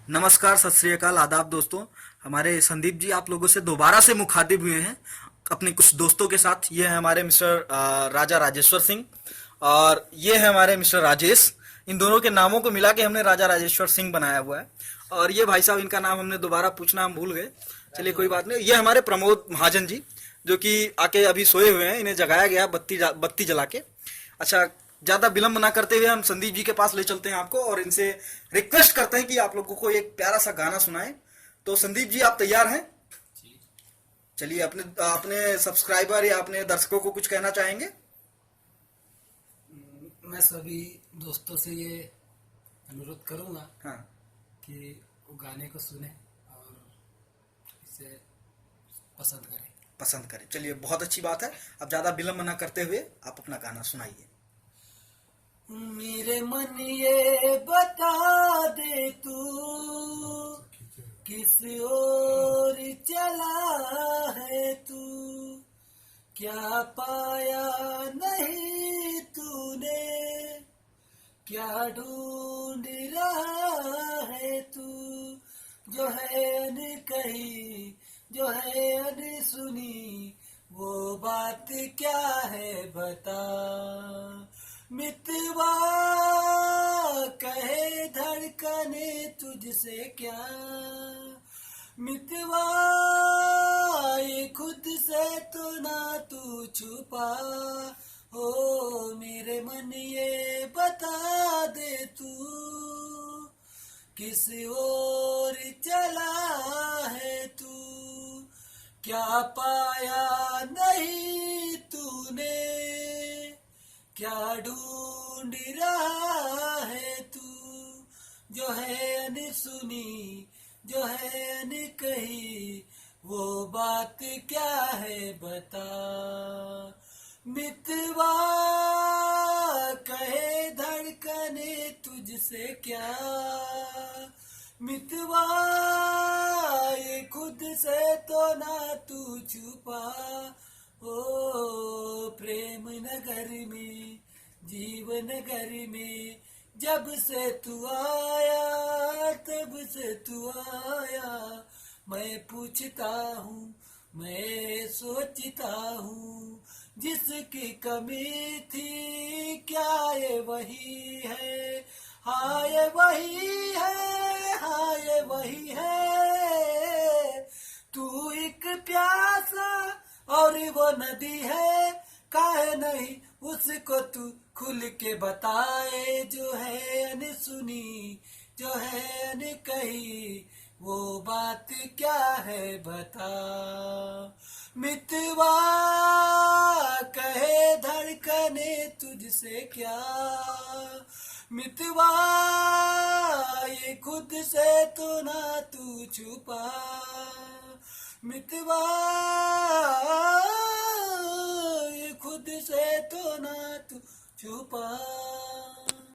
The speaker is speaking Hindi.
नमस्कार, सत श्री अकाल, आदाब दोस्तों। हमारे संदीप जी आप लोगों से दोबारा से मुखातिब हुए हैं अपने कुछ दोस्तों के साथ। ये है हमारे मिस्टर राजा राजेश्वर सिंह और ये है हमारे मिस्टर राजेश। इन दोनों के नामों को मिला के हमने राजा राजेश्वर सिंह बनाया हुआ है। और ये भाई साहब, इनका नाम हमने दोबारा पूछना हम भूल गए। चलिए कोई बात नहीं। ये हमारे प्रमोद महाजन जी, जो कि आके अभी सोए हुए हैं। इन्हें जगाया गया बत्ती जला के। अच्छा, ज्यादा विलंब ना करते हुए हम संदीप जी के पास ले चलते हैं आपको और इनसे रिक्वेस्ट करते हैं कि आप लोगों को एक प्यारा सा गाना सुनाएं। तो संदीप जी, आप तैयार हैं? चलिए, अपने अपने सब्सक्राइबर या अपने दर्शकों को कुछ कहना चाहेंगे? मैं सभी दोस्तों से ये अनुरोध करूंगा हाँ। कि वो गाने को सुने और इसे पसंद करें। पसंद करें। चलिए, बहुत अच्छी बात है। अब ज्यादा विलंब ना करते हुए आप अपना गाना सुनाइए। मेरे मन ये बता दे तू किस ओर चला है तू, क्या पाया नहीं तूने, क्या ढूंढ रहा है तू, जो है अनकही जो है अनसुनी, वो बात क्या है बता। मितवा कहे धड़कने तुझसे क्या, मितवा ये खुद से तो ना तू छुपा, ओ मेरे मन ये बता दे तू किस ओर चला है तू, क्या पाया नहीं तूने, क्या ढूंढ रहा है तू, जो है अनसुनी जो है अनकही, वो बात क्या है बता। मितवा कहे धड़कने तुझसे क्या, मितवा ये खुद से तो ना तू छुपा, ओ प्रेम नगर में जीवन नगर में, जब से तू आया तब से तू आया, मैं पूछता हूँ मैं सोचता हूँ, जिसकी कमी थी क्या ये वही है, हाँ ये वही है, हाँ ये वही है। तू एक प्यासा और वो नदी है, काहे नहीं उसको तू खुल के बताए, जो है अनसुनी जो है अनकही, वो बात क्या है बता। मितवा कहे धड़कने तुझसे क्या, मितवा ये खुद से तो ना तू छुपा, मितवा ये खुद से तो ना तू छुपा।